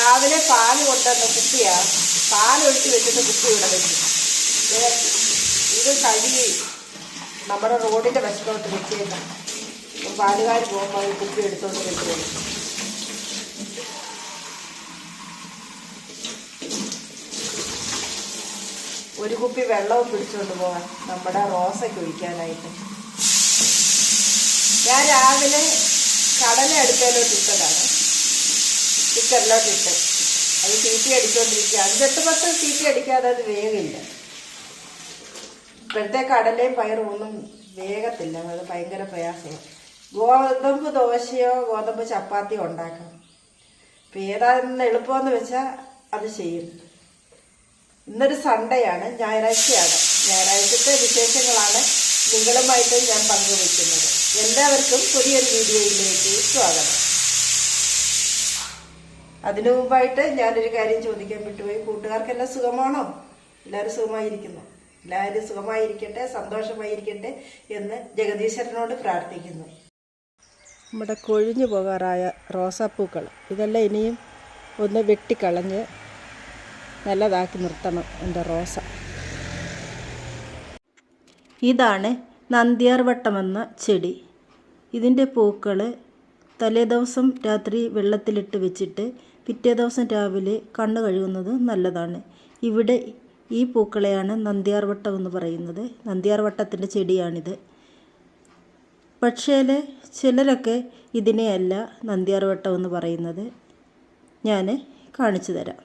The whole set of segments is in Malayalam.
രാവിലെ പാല് കൊണ്ടുവന്ന കുപ്പിയാണ്. പാലൊഴിച്ച് വെച്ചിട്ട് കുപ്പി ഇവിടെ വെച്ചു. ഇത് കഴുകി നമ്മുടെ റോഡിൻ്റെ വശത്തോട്ട് വെച്ചേക്കാം. പാലുകാർ പോകുമ്പോൾ ഈ കുപ്പി എടുത്തോണ്ട് വെച്ചു. ഒരു കുപ്പി വെള്ളവും പിടിച്ചുകൊണ്ട് പോകാൻ നമ്മുടെ റോസയ്ക്ക് ഒഴിക്കാനായിട്ട്. ഞാൻ രാവിലെ കടല അടുപ്പയിലോട്ട് ഇട്ടതാണ്, കുക്കറിലോട്ടിട്ട്. അത് സീറ്റി അടിച്ചുകൊണ്ടിരിക്കുക. 5-8 സീറ്റി അടിക്കാതെ അത് വേഗമില്ല. ഇപ്പോഴത്തെ കടലയും പയറും ഒന്നും വേഗത്തില്ല, അത് ഭയങ്കര പ്രയാസമാണ്. ഗോതമ്പ് ദോശയോ ഗോതമ്പ് ചപ്പാത്തിയോ ഉണ്ടാക്കണം. ഇപ്പം ഏതാണെന്ന് എളുപ്പമെന്ന് വെച്ചാൽ അത് ചെയ്യും. ഇന്നൊരു സൺഡേ ആണ്, ഞായറാഴ്ചയാണ്. ഞായറാഴ്ചത്തെ വിശേഷങ്ങളാണ് നിങ്ങളുമായിട്ട് ഞാൻ പങ്കുവയ്ക്കുന്നത്. എല്ലാവർക്കും പുതിയൊരു വീഡിയോയിലേക്ക് സ്വാഗതം. അതിനു മുമ്പായിട്ട് ഞാനൊരു കാര്യം ചോദിക്കാൻ വിട്ടുപോയി. കൂട്ടുകാർക്കെല്ലാം സുഖമാണോ? എല്ലാവരും സുഖമായിരിക്കുന്നു. എല്ലാവരും സുഖമായിരിക്കട്ടെ, സന്തോഷമായിരിക്കട്ടെ എന്ന് ജഗദീശ്വരനോട് പ്രാർത്ഥിക്കുന്നു. നമ്മുടെ കൊഴിഞ്ഞു പോകാറായ റോസാപ്പൂക്കൾ ഇതെല്ലാം ഇനിയും ഒന്ന് വെട്ടിക്കളഞ്ഞ് നല്ലതാക്കി നിർത്തണം എൻ്റെ റോസ. ഇതാണ് നന്ദ്യാർവട്ടമെന്ന ചെടി. ഇതിൻ്റെ പൂക്കൾ തലേദിവസം രാത്രി വെള്ളത്തിലിട്ട് വെച്ചിട്ട് പിറ്റേ ദിവസം രാവിലെ കണ്ണ് കഴുകുന്നത് നല്ലതാണ്. ഇവിടെ ഈ പൂക്കളെയാണ് നന്ദ്യാർവട്ടം എന്ന് പറയുന്നത്. നന്ദ്യാർവട്ടത്തിൻ്റെ ചെടിയാണിത്. പക്ഷേ ചിലരൊക്കെ ഇതിനെയല്ല നന്ദ്യാർവട്ടം എന്ന് പറയുന്നത്. ഞാൻ കാണിച്ചു തരാം.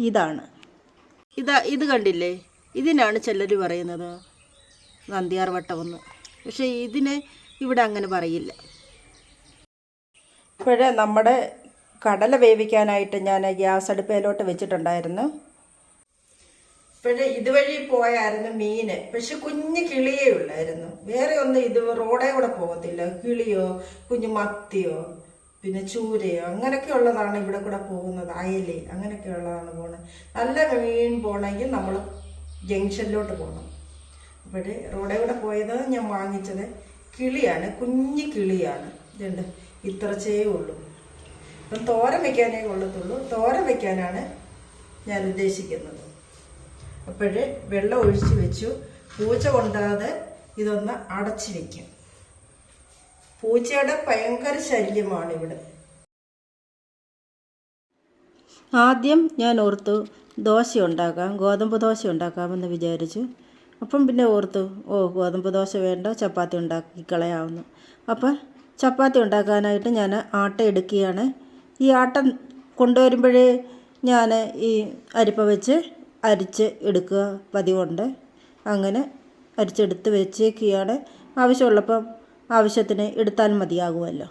ഇതാണ് ഇത് കണ്ടില്ലേ? ഇതിനാണ് ചിലർ പറയുന്നത് നന്ദ്യാർവട്ടമെന്ന്. പക്ഷേ ഇതിനെ ഇവിടെ അങ്ങനെ പറയില്ല. ഇപ്പോഴേ നമ്മുടെ കടല വേവിക്കാനായിട്ട് ഞാൻ ഗ്യാസ് അടുപ്പയിലോട്ട് വെച്ചിട്ടുണ്ടായിരുന്നു. ഇപ്പോഴേ ഇതുവഴി പോയായിരുന്നു മീൻ. പക്ഷെ കുഞ്ഞു കിളിയേ ഉള്ളായിരുന്നു, വേറെ ഒന്നും ഇത് റോഡേ കൂടെ പോകത്തില്ല. കിളിയോ കുഞ്ഞു മത്തിയോ പിന്നെ ചൂരയോ അങ്ങനെയൊക്കെ ഉള്ളതാണ് ഇവിടെ കൂടെ പോകുന്നത്. അയല അങ്ങനെയൊക്കെ ഉള്ളതാണ് പോകുന്നത്. നല്ല മീൻ പോകണമെങ്കിൽ നമ്മൾ ജംഗ്ഷനിലോട്ട് പോകണം. ഇവിടെ റോഡേ കൂടെ പോയത് ഞാൻ വാങ്ങിച്ചത് കിളിയാണ്, കുഞ്ഞു കിളിയാണ്. ഇതുണ്ട്, ഇത്രച്ചേ ഉള്ളൂ. അപ്പം തോരൻ വയ്ക്കാനേ കൊള്ളത്തുള്ളൂ. തോരൻ വയ്ക്കാനാണ് ഞാൻ ഉദ്ദേശിക്കുന്നത്. അപ്പോഴേ വെള്ളം ഒഴിച്ച് വെച്ചു. പൂച്ച കൊണ്ടാതെ ഇതൊന്ന് അടച്ചു വയ്ക്കും. പൂച്ചയുടെ ഭയങ്കര ശല്യമാണ് ഇവിടെ. ആദ്യം ഞാൻ ഓർത്തു ദോശ ഉണ്ടാക്കാം, ഗോതമ്പ് ദോശ ഉണ്ടാക്കാമെന്ന് വിചാരിച്ചു. അപ്പം പിന്നെ ഓർത്തു ഗോതമ്പ് ദോശ വേണ്ട, ചപ്പാത്തി ഉണ്ടാക്കി കളയാവുന്നു. അപ്പം ചപ്പാത്തി ഉണ്ടാക്കാനായിട്ട് ഞാൻ ആട്ട എടുക്കുകയാണ്. ഈ ആട്ട കൊണ്ടുവരുമ്പോഴേ ഞാൻ ഈ അരിപ്പ വെച്ച് അരിച്ച് എടുക്കുക പതിവുണ്ട്. അങ്ങനെ അരിച്ചെടുത്ത് വെച്ചേക്കുകയാണ്. ആവശ്യമുള്ളപ്പം ആവശ്യത്തിന് എടുത്താൽ മതിയാകുമല്ലോ.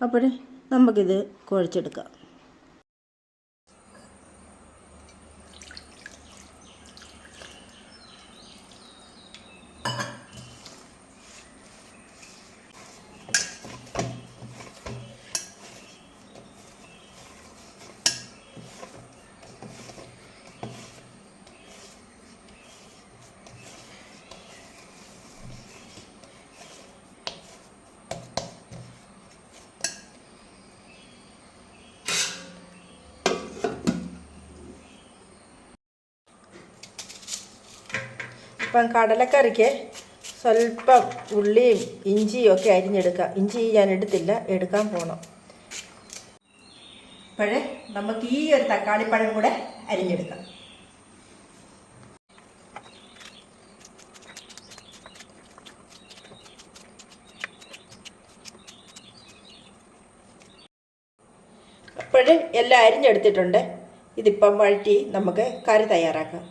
അപ്പോൾ നമുക്കിത് കുഴച്ചെടുക്കാം. ഇപ്പം കടലക്കറിക്ക് സ്വല്പം ഉള്ളിയും ഇഞ്ചിയും ഒക്കെ അരിഞ്ഞെടുക്കുക. ഇഞ്ചി ഞാൻ എടുത്തില്ല, എടുക്കാൻ പോകണം. അപ്പോഴേ നമുക്ക് ഈ ഒരു തക്കാളിപ്പഴം കൂടെ അരിഞ്ഞെടുക്കാം. അപ്പോഴേ എല്ലാം അരിഞ്ഞെടുത്തിട്ടുണ്ട്. ഇതിപ്പം വഴറ്റി നമുക്ക് കറി തയ്യാറാക്കാം.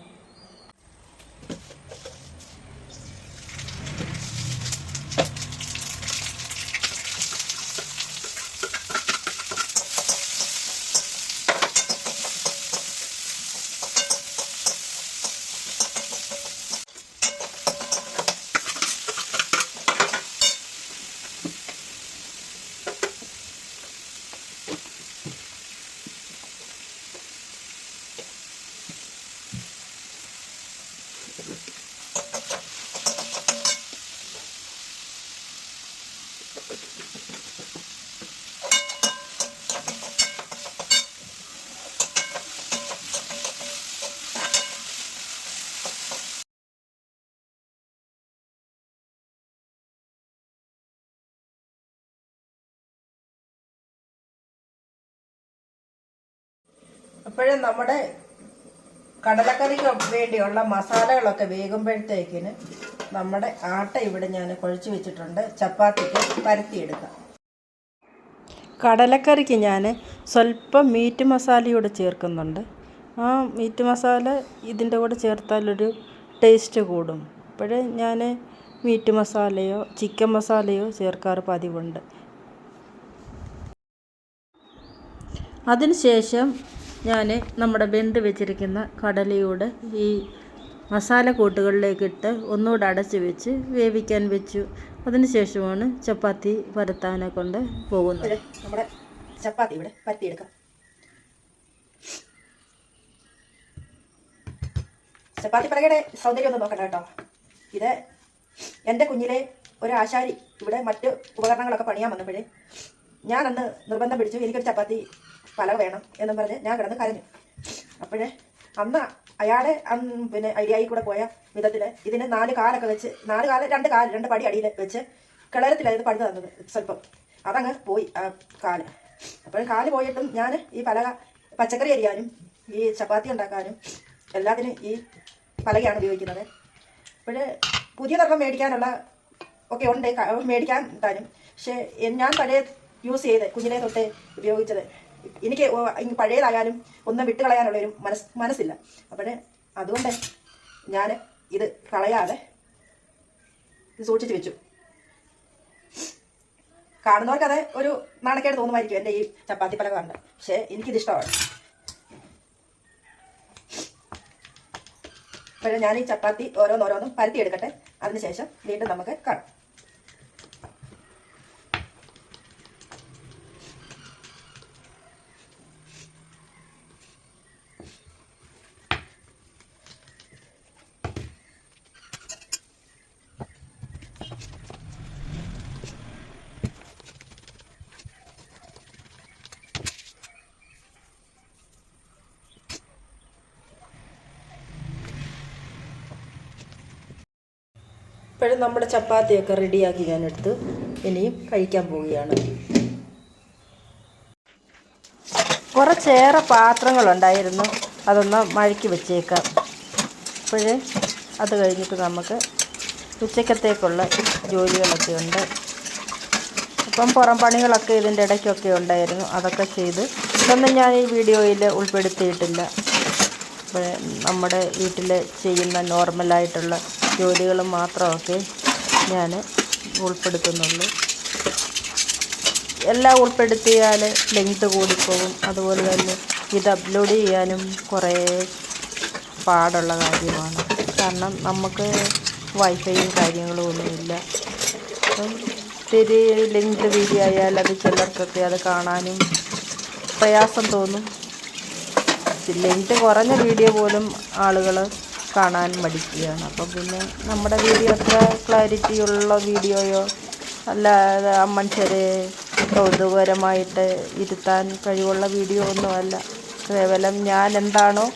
അപ്പോഴും നമ്മുടെ കടലക്കറിക്ക് വേണ്ടിയുള്ള മസാലകളൊക്കെ വേകുമ്പോഴത്തേക്കിന് നമ്മുടെ ആട്ട ഇവിടെ ഞാൻ കുഴച്ച് വെച്ചിട്ടുണ്ട്. ചപ്പാത്തിക്ക് പരത്തിയെടുക്കാം. കടലക്കറിക്ക് ഞാൻ സ്വല്പം മീറ്റ് മസാലയോടെ ചേർക്കുന്നുണ്ട്. ആ മീറ്റ് മസാല ഇതിൻ്റെ കൂടെ ചേർത്താലൊരു ടേസ്റ്റ് കൂടും. അപ്പോഴേ ഞാൻ മീറ്റ് മസാലയോ ചിക്കൻ മസാലയോ ചേർക്കാറ് പതിവുണ്ട്. അതിനുശേഷം ഞാൻ നമ്മുടെ വെന്ത് വെച്ചിരിക്കുന്ന കടലയോട് ഈ മസാല കൂട്ടുകളിലേക്കിട്ട് ഒന്നുകൂടെ അടച്ച് വെച്ച് വേവിക്കാൻ വെച്ചു. അതിനുശേഷമാണ് ചപ്പാത്തി പരത്താനെ കൊണ്ട് പോകുന്നത്. നമ്മുടെ ചപ്പാത്തി ഇവിടെ പരത്തിയെടുക്കാം. ചപ്പാത്തി പലകയുടെ സൗന്ദര്യം ഒന്നും നോക്കണ്ട കേട്ടോ. ഇത് എൻ്റെ കുഞ്ഞിലെ ഒരു ആശാരി ഇവിടെ മറ്റ് ഉപകരണങ്ങളൊക്കെ പണിയാൻ വന്നപ്പോഴേ ഞാൻ അന്ന് നിർബന്ധം പിടിച്ചു എനിക്കൊരു ചപ്പാത്തി പലക വേണം എന്നും പറഞ്ഞ് ഞാൻ കിടന്ന് കരഞ്ഞു. അപ്പോഴേ അന്ന് അയാളെ പിന്നെ ഐഡിയയിൽ കൂടെ പോയ വിധത്തിൽ ഇതിന് 4 കാലൊക്കെ വെച്ച് 4 കാല് 2 പടി അടിയിൽ വെച്ച് കിളരത്തിലായത് പഴുത് തന്നത്. സ്വല്പം അതങ്ങ് പോയി ആ കാല്. അപ്പോൾ കാല് പോയിട്ടും ഞാൻ ഈ പലക പച്ചക്കറി അരിയാനും ഈ ചപ്പാത്തി ഉണ്ടാക്കാനും എല്ലാത്തിനും ഈ പലകയാണ് ഉപയോഗിക്കുന്നത്. അപ്പോൾ പുതിയ തർക്കം മേടിക്കാനുള്ള ഒക്കെ ഉണ്ട്, മേടിക്കാൻ താനും. പക്ഷേ ഞാൻ പഴയ യൂസ് ചെയ്ത് കുഞ്ഞിലെ തൊട്ടേ ഉപയോഗിച്ചത് എനിക്ക് പഴയതായാലും ഒന്നും വിട്ട് കളയാനുള്ളൊരു മനസ്സില്ല. അപ്പോൾ അതുകൊണ്ട് ഞാൻ ഇത് കളയാതെ ഇത് സൂക്ഷിച്ച് വെച്ചു. കാണുന്നവർക്കത് ഒരു നാണക്കേട് തോന്നുമായിരിക്കും എൻ്റെ ഈ ചപ്പാത്തി പലക കണ്ട്. പക്ഷേ എനിക്കിതിഷ്ടമാണ്. അപ്പോൾ ഞാൻ ഈ ചപ്പാത്തി ഓരോന്നോരോന്നും പരത്തിയെടുക്കട്ടെ. അതിനുശേഷം വീണ്ടും നമുക്ക് കാണാം. ഇപ്പോഴും നമ്മുടെ ചപ്പാത്തിയൊക്കെ റെഡിയാക്കി ഞാനെടുത്ത് ഇനിയും കഴിക്കാൻ പോവുകയാണ്. കുറച്ചേറെ പാത്രങ്ങളുണ്ടായിരുന്നു, അതൊന്ന് മഴക്കി വെച്ചേക്കാം. അപ്പോഴേ അത് കഴിഞ്ഞിട്ട് നമുക്ക് ഉച്ചക്കത്തേക്കുള്ള ജോലികളൊക്കെ ഉണ്ട്. അപ്പം പുറം പണികളൊക്കെ ഇതിൻ്റെ ഇടയ്ക്കൊക്കെ ഉണ്ടായിരുന്നു, അതൊക്കെ ചെയ്ത് ഇതൊന്നും ഞാൻ ഈ വീഡിയോയിൽ ഉൾപ്പെടുത്തിയിട്ടില്ല. അപ്പോൾ നമ്മുടെ വീട്ടിൽ ചെയ്യുന്ന നോർമലായിട്ടുള്ള ജോലികൾ മാത്രമൊക്കെ ഞാൻ ഉൾപ്പെടുത്തുന്നുള്ളൂ. എല്ലാം ഉൾപ്പെടുത്തിയാൽ ലെങ്ത് കൂടിപ്പോകും. അതുപോലെ തന്നെ ഇത് അപ്ലോഡ് ചെയ്യാനും കുറേ പാടുള്ള കാര്യമാണ്. കാരണം നമുക്ക് വൈഫൈയും കാര്യങ്ങളും ഒന്നുമില്ല. അപ്പം ഇത്തിരി ലെങ്ത് വീഡിയോ ആയാൽ അത് ചിലർക്കൊക്കെ അത് കാണാനും പ്രയാസം തോന്നും. ലെങ്ത് കുറഞ്ഞ വീഡിയോ പോലും ആളുകൾ കാണാൻ മടിക്കുകയാണ്. അപ്പം പിന്നെ നമ്മുടെ വീഡിയോ അത്ര ക്ലാരിറ്റിയുള്ള വീഡിയോയോ അല്ലാതെ മനുഷ്യരെ കൗതുകകരമായിട്ട് ഇരുത്താൻ കഴിവുള്ള വീഡിയോ ഒന്നുമല്ല. കേവലം ഞാൻ എന്താണോ,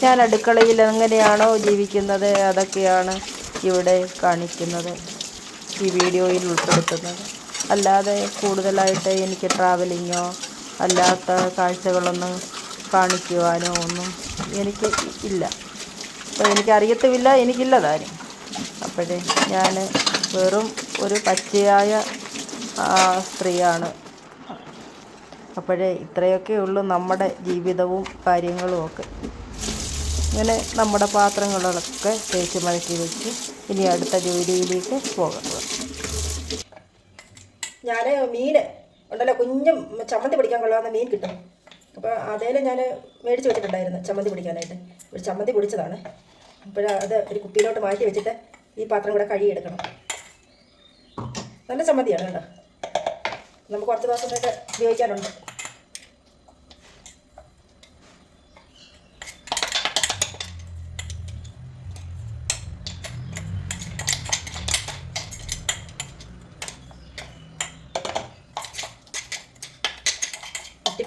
ഞാൻ അടുക്കളയിൽ എങ്ങനെയാണോ ജീവിക്കുന്നത് അതൊക്കെയാണ് ഇവിടെ കാണിക്കുന്നത്, ഈ വീഡിയോയിൽ ഉൾപ്പെടുത്തുന്നത്. അല്ലാതെ കൂടുതലായിട്ട് എനിക്ക് ട്രാവലിങ്ങോ അല്ലാത്ത കാഴ്ചകളൊന്നും കാണിക്കുവാനോ ഒന്നും എനിക്ക് ഇല്ല. അപ്പോൾ എനിക്കറിയത്തുമില്ല, എനിക്കില്ല താനും. അപ്പോഴേ ഞാൻ വെറും ഒരു പച്ചയായ സ്ത്രീയാണ്. അപ്പോഴേ ഇത്രയൊക്കെ ഉള്ളൂ നമ്മുടെ ജീവിതവും കാര്യങ്ങളും ഒക്കെ. ഇങ്ങനെ നമ്മുടെ പാത്രങ്ങളൊക്കെ തേച്ച് മടക്കി വെച്ച് ഇനി അടുത്ത ജോലിയിലേക്ക് പോകുന്നത്. ഞാൻ മീൻ ഉണ്ടല്ലോ, കുഞ്ഞും ചമ്മന്തി പിടിക്കാൻ കൊള്ളാവുന്ന മീൻ കിട്ടും. അപ്പോൾ അതേലും ഞാൻ മേടിച്ച് വെച്ചിട്ടുണ്ടായിരുന്നു ചമ്മന്തി പിടിക്കാനായിട്ട്. ഒരു ചമ്മന്തി പൊടിച്ചതാണ്. അത് ഒരു കുപ്പിയിലോട്ട് മാറ്റി വെച്ചിട്ട് ഈ പാത്രം കൂടെ കഴുകിയെടുക്കണം. നല്ല ചമ്മന്തിയാണ് കേട്ടോ, നമുക്ക് കുറച്ച് ദിവസത്തേക്ക് ഉപയോഗിക്കാനുണ്ട്.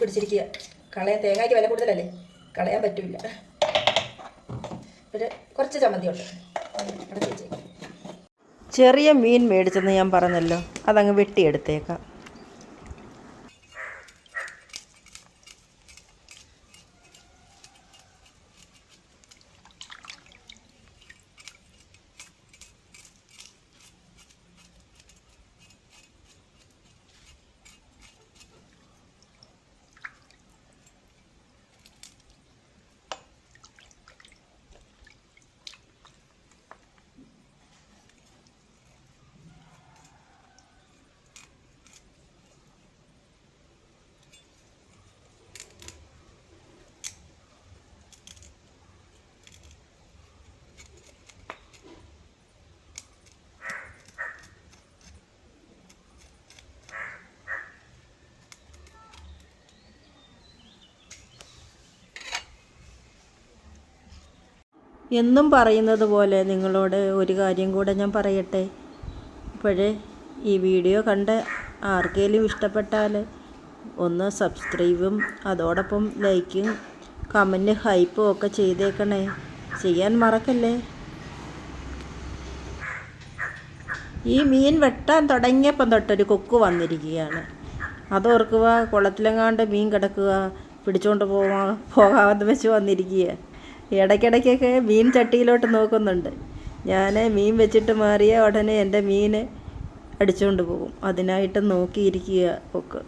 പിടിച്ചിരിക്കുക, കളയാൻ തേങ്ങയ്ക്ക് വില കൂടുതലല്ലേ, കളയാൻ പറ്റില്ല. ഒരു കുറച്ച് ചമ്മന്തിയുണ്ട്, അടച്ച് വെച്ചേക്കാം. ചെറിയ മീൻ മേടിച്ചെന്ന് ഞാൻ പറഞ്ഞല്ലോ, അതങ്ങ് വെട്ടിയെടുത്തേക്കാം. എന്നും പറയുന്നത് പോലെ നിങ്ങളോട് ഒരു കാര്യം കൂടെ ഞാൻ പറയട്ടെ. അപ്പോഴേ ഈ വീഡിയോ കണ്ട് ആർക്കെങ്കിലും ഇഷ്ടപ്പെട്ടാൽ ഒന്ന് സബ്സ്ക്രൈബും അതോടൊപ്പം ലൈക്കും കമൻറ്റ് ഹൈപ്പും ഒക്കെ ചെയ്തേക്കണേ. ചെയ്യാൻ മറക്കല്ലേ. ഈ മീൻ വെട്ടാൻ തുടങ്ങിയപ്പം തൊട്ടൊരു കൊക്ക് വന്നിരിക്കുകയാണ്. അതോർക്കുക കുളത്തിലെങ്ങാണ്ട് മീൻ കിടക്കുക, പിടിച്ചുകൊണ്ട് പോകാമെന്ന് വെച്ച് വന്നിരിക്കുക. ഇടയ്ക്കിടയ്ക്കൊക്കെ മീൻ ചട്ടിയിലോട്ട് നോക്കുന്നുണ്ട്. ഞാൻ മീൻ വെച്ചിട്ട് മാറിയ ഉടനെ എൻ്റെ മീൻ അടിച്ചുകൊണ്ട് പോകും. അതിനായിട്ട് നോക്കിയിരിക്കുക കൊക്ക്.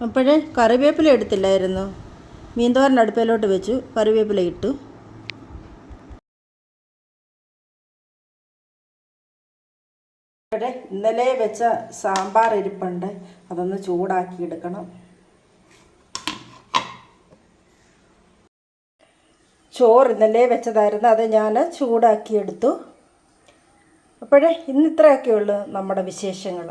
അപ്പോഴേ കറിവേപ്പില എടുത്തില്ലായിരുന്നു. മീൻതോരൻ അടുപ്പിലോട്ട് വെച്ചു, കറിവേപ്പില ഇട്ടു. ഇവിടെ ഇന്നലെ വെച്ച സാമ്പാർ ഇരിപ്പുണ്ട്, അതൊന്ന് ചൂടാക്കി എടുക്കണം. ചോറ് ഇന്നലെ വെച്ചതായിരുന്നു, അത് ഞാൻ ചൂടാക്കിയെടുത്തു. അപ്പോഴേ ഇന്ന് ഇത്രയൊക്കെ ഉള്ളൂ നമ്മുടെ വിശേഷങ്ങൾ.